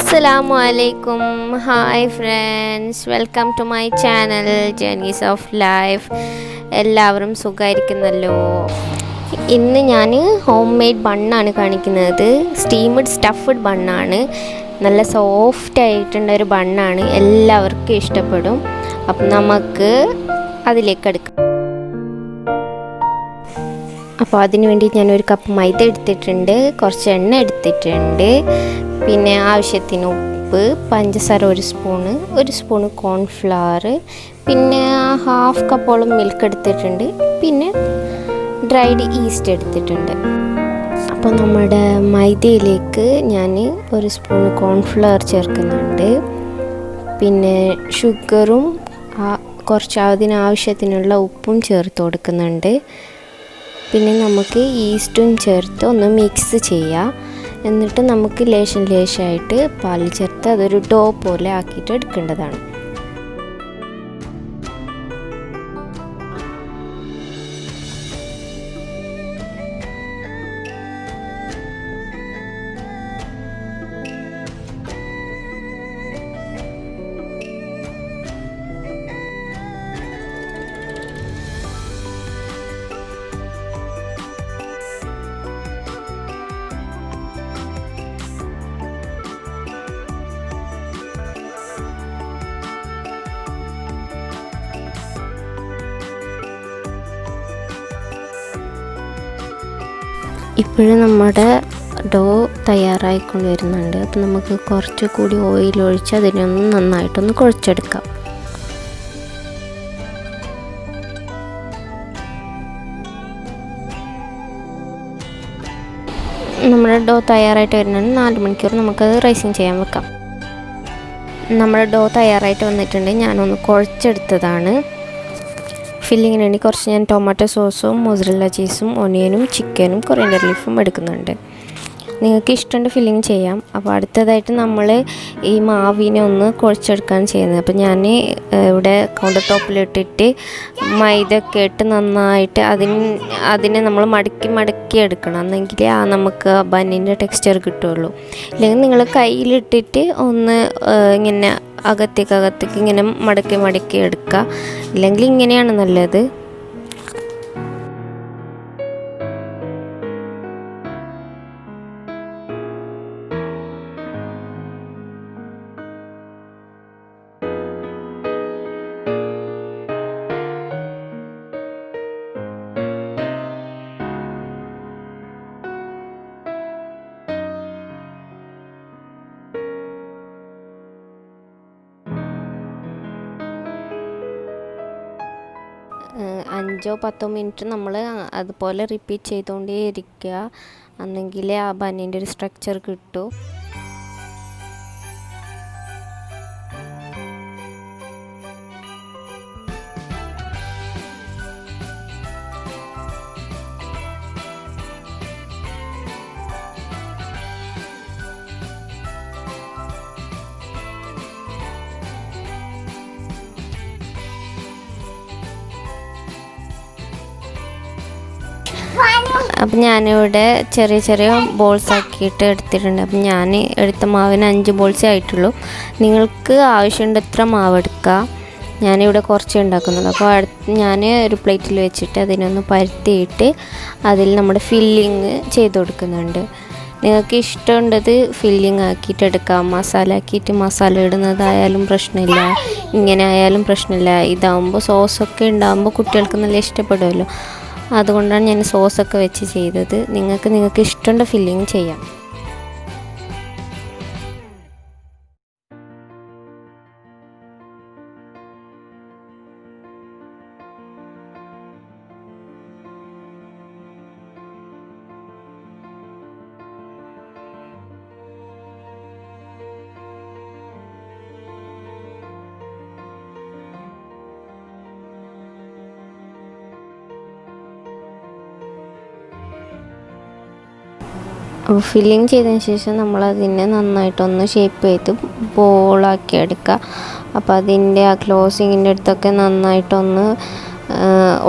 Assalamualaikum. Hi friends, welcome to my channel Journeys of Life. എല്ലാവരും സുഖമായിരിക്കുന്നല്ലോ. ഇന്ന് ഞാൻ home made ബണ്ണാണ് കാണിക്കുന്നത്. സ്റ്റീംഡ് സ്റ്റഫ്ഡ് ബണ്ണാണ്. നല്ല സോഫ്റ്റ് ആയിട്ടുള്ള ഒരു ബണ്ണാണ്, എല്ലാവർക്കും ഇഷ്ടപ്പെടും. അപ്പം നമുക്ക് അതിലേക്ക് എടുക്കാം. അപ്പോൾ അതിന് വേണ്ടി ഞാനൊരു കപ്പ് മൈദ എടുത്തിട്ടുണ്ട്, കുറച്ച് എണ്ണ എടുത്തിട്ടുണ്ട്, പിന്നെ ആവശ്യത്തിന് ഉപ്പ്, പഞ്ചസാര ഒരു സ്പൂണ് കോൺഫ്ലവർ, പിന്നെ ഹാഫ് കപ്പോളം മിൽക്ക് എടുത്തിട്ടുണ്ട്, പിന്നെ ഡ്രൈഡ് ഈസ്റ്റ് എടുത്തിട്ടുണ്ട്. അപ്പോൾ നമ്മുടെ മൈദയിലേക്ക് ഞാൻ ഒരു സ്പൂണ് കോൺഫ്ലവർ ചേർക്കുന്നുണ്ട്, പിന്നെ ഷുഗറും കുറച്ച് അതിനാവശ്യത്തിനുള്ള ഉപ്പും ചേർത്ത് കൊടുക്കുന്നുണ്ട്. പിന്നെ നമുക്ക് ഈസ്റ്റും ചേർത്ത് ഒന്ന് മിക്സ് ചെയ്യാം. എന്നിട്ട് നമുക്ക് ലേശമായിട്ട് പാൽ ചേർത്ത് അതൊരു ഡോ പോലെ ആക്കിയിട്ട് എടുക്കേണ്ടതാണ്. ഇപ്പോഴും നമ്മുടെ ഡോ തയ്യാറായിക്കൊണ്ട് വരുന്നുണ്ട്. അപ്പോൾ നമുക്ക് കുറച്ച് കൂടി ഓയിൽ ഒഴിച്ച് അതിനൊന്ന് നന്നായിട്ടൊന്ന് കുഴച്ചെടുക്കാം. നമ്മുടെ ഡോ തയ്യാറായിട്ട് വരുന്നുണ്ട്. 4 മണിക്കൂർ നമുക്കത് റൈസിങ് ചെയ്യാൻ വെക്കാം. നമ്മുടെ ഡോ തയ്യാറായിട്ട് വന്നിട്ടുണ്ട്. ഞാനൊന്ന് കുഴച്ചെടുത്തതാണ്. ഫില്ലിങ്ങിന് വേണ്ടി കുറച്ച് ഞാൻ ടൊമാറ്റോ സോസും മൊസറല്ല ചീസും ഒനിയനും ചിക്കനും കൊറിയൻഡർ ലീഫും എടുക്കുന്നുണ്ട്. നിങ്ങൾക്ക് ഇഷ്ടമുണ്ട് ഫില്ലിങ് ചെയ്യാം. അപ്പോൾ അടുത്തതായിട്ട് നമ്മൾ ഈ മാവിനെ ഒന്ന് കുഴച്ചെടുക്കാൻ ചെയ്യുന്നത്. അപ്പോൾ ഞാൻ ഇവിടെ കൗണ്ടർ ടോപ്പിലിട്ടിട്ട് മൈദ ഒക്കെ ഇട്ട് നന്നായിട്ട് അതിനെ നമ്മൾ മടക്കി എടുക്കണം. എന്നെങ്കിൽ നമുക്ക് ബന്നിൻ്റെ ടെക്സ്ചർ കിട്ടുള്ളൂ. ഇല്ലെങ്കിൽ നിങ്ങൾ കയ്യിലിട്ടിട്ട് ഒന്ന് ഇങ്ങനെ അകത്തേക്ക് ഇങ്ങനെ മടക്കി എടുക്കുക. ഇല്ലെങ്കിൽ ഇങ്ങനെയാണ് നല്ലത്. അഞ്ചോ 10 മിനിറ്റ് നമ്മൾ അതുപോലെ റിപ്പീറ്റ് ചെയ്തുകൊണ്ടേ ഇരിക്കുക. എന്നെങ്കിലേ ആ ബന്നിൻ്റെ ഒരു സ്ട്രക്ചർ കിട്ടൂ. അപ്പം ഞാനിവിടെ ചെറിയ ബോൾസ് ആക്കിയിട്ട് എടുത്തിട്ടുണ്ട്. അപ്പം ഞാൻ എടുത്ത മാവിന് 5 ബോൾസേ ആയിട്ടുള്ളൂ. നിങ്ങൾക്ക് ആവശ്യമുണ്ടത്ര മാവ് എടുക്കുക. ഞാനിവിടെ കുറച്ച് ഉണ്ടാക്കുന്നുള്ളൂ. അപ്പോൾ ഞാൻ ഒരു പ്ലേറ്റിൽ വെച്ചിട്ട് അതിനൊന്ന് പരത്തിയിട്ട് അതിൽ നമ്മുടെ ഫില്ലിങ് ചെയ്ത് കൊടുക്കുന്നുണ്ട്. നിങ്ങൾക്ക് ഇഷ്ടമുണ്ടത് ഫില്ലിങ് ആക്കിയിട്ട് എടുക്കാം. മസാല ഇടുന്നതായാലും പ്രശ്നമില്ല, ഇങ്ങനെ ആയാലും പ്രശ്നമില്ല. ഇതാകുമ്പോൾ സോസൊക്കെ ഉണ്ടാകുമ്പോൾ കുട്ടികൾക്ക് നല്ല ഇഷ്ടപ്പെടുമല്ലോ. അതുകൊണ്ടാണ് ഞാൻ സോസൊക്കെ വെച്ച് ചെയ്തത്. നിങ്ങൾക്ക് ഇഷ്ടമുള്ള ഫില്ലിങ് ചെയ്യാം. ഫില്ലിങ് ചെയ്തതിന് ശേഷം നമ്മളതിനെ നന്നായിട്ടൊന്ന് ഷേപ്പ് ചെയ്ത് ബോളാക്കി എടുക്കുക. അപ്പോൾ അതിൻ്റെ ആ ക്ലോസിങ്ങിൻ്റെ അടുത്തൊക്കെ നന്നായിട്ടൊന്ന്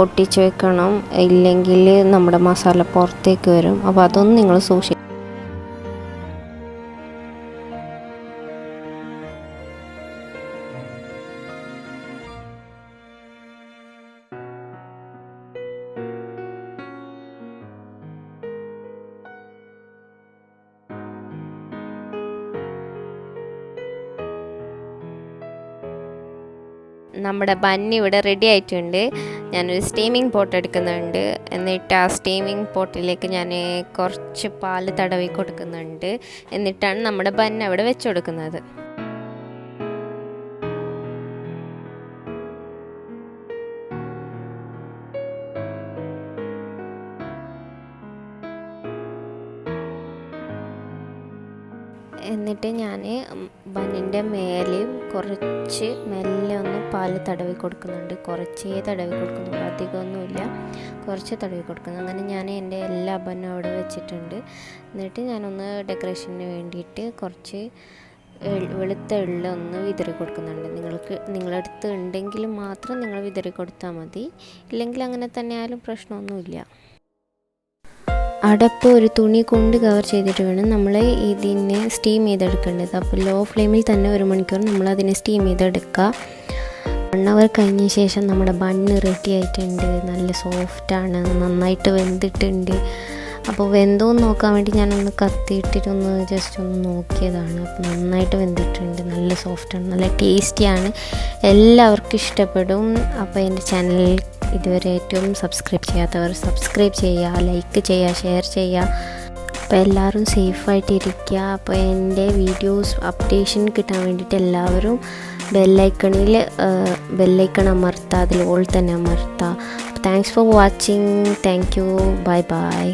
ഒട്ടിച്ച് വെക്കണം. ഇല്ലെങ്കിൽ നമ്മുടെ മസാല പുറത്തേക്ക് വരും. അപ്പോൾ അതൊന്നും നിങ്ങൾ സൂക്ഷിക്കണം. നമ്മുടെ ബന്ന് ഇവിടെ റെഡി ആയിട്ടുണ്ട്. ഞാനൊരു സ്റ്റീമിംഗ് പോട്ട് എടുക്കുന്നുണ്ട്. എന്നിട്ട് ആ സ്റ്റീമിംഗ് പോട്ടിലേക്ക് ഞാൻ കുറച്ച് പാല് തടവി കൊടുക്കുന്നുണ്ട്. എന്നിട്ടാണ് നമ്മുടെ ബന്ന് അവിടെ വെച്ച് കൊടുക്കുന്നത്. എന്നിട്ട് ഞാൻ ബന്നിൻ്റെ മേലെയും കുറച്ച് മെല്ലെ ഒന്ന് പാല് തടവി കൊടുക്കുന്നുണ്ട്. കുറച്ചേ തടവി കൊടുക്കുന്നുള്ളൂ, അധികമൊന്നുമില്ല, കുറച്ച് തടവി കൊടുക്കുന്നു. അങ്ങനെ ഞാൻ എൻ്റെ എല്ലാ ബന്നും അവിടെ വെച്ചിട്ടുണ്ട്. എന്നിട്ട് ഞാനൊന്ന് ഡെക്കറേഷന് വേണ്ടിയിട്ട് കുറച്ച് വെളുത്ത എള്ള ഒന്ന് വിതറി കൊടുക്കുന്നുണ്ട്. നിങ്ങളടുത്ത് ഉണ്ടെങ്കിൽ മാത്രം നിങ്ങൾ വിതറി കൊടുത്താൽ മതി, ഇല്ലെങ്കിൽ അങ്ങനെ തന്നെ ആയാലും പ്രശ്നമൊന്നുമില്ല. അടപ്പ് ഒരു തുണി കൊണ്ട് കവർ ചെയ്തിട്ട് വേണം നമ്മൾ ഇതിനെ സ്റ്റീം ചെയ്തെടുക്കേണ്ടത്. അപ്പോൾ ലോ ഫ്ലെയിമിൽ തന്നെ 1 മണിക്കൂർ നമ്മളതിനെ സ്റ്റീം ചെയ്തെടുക്കുക. 1 അവർ കഴിഞ്ഞ ശേഷം നമ്മുടെ ബണ്ണ് റെഡി ആയിട്ടുണ്ട്. നല്ല സോഫ്റ്റാണ്, നന്നായിട്ട് വെന്തിട്ടുണ്ട്. അപ്പോൾ വെന്തോന്ന് നോക്കാൻ വേണ്ടി ഞാനൊന്ന് കത്തിയിട്ടിട്ടൊന്ന് ജസ്റ്റ് ഒന്ന് നോക്കിയതാണ്. അപ്പോൾ നന്നായിട്ട് വെന്തിട്ടുണ്ട്, നല്ല സോഫ്റ്റാണ്, നല്ല ടേസ്റ്റിയാണ്, എല്ലാവർക്കും ഇഷ്ടപ്പെടും. അപ്പോൾ എൻ്റെ ചാനലിൽ ഇതുവരെ ഏറ്റവും സബ്സ്ക്രൈബ് ചെയ്യാത്തവർ സബ്സ്ക്രൈബ് ചെയ്യുക, ലൈക്ക് ചെയ്യുക, ഷെയർ ചെയ്യുക. അപ്പോൾ എല്ലാവരും സേഫായിട്ടിരിക്കുക. അപ്പോൾ എൻ്റെ വീഡിയോസ് അപ്ഡേഷൻ കിട്ടാൻ വേണ്ടിയിട്ട് എല്ലാവരും ബെല്ലൈക്കൺ അമർത്തുക, അതിൽ ഓൾ തന്നെ അമർത്തുക. Thanks for watching. Thank you. Bye bye.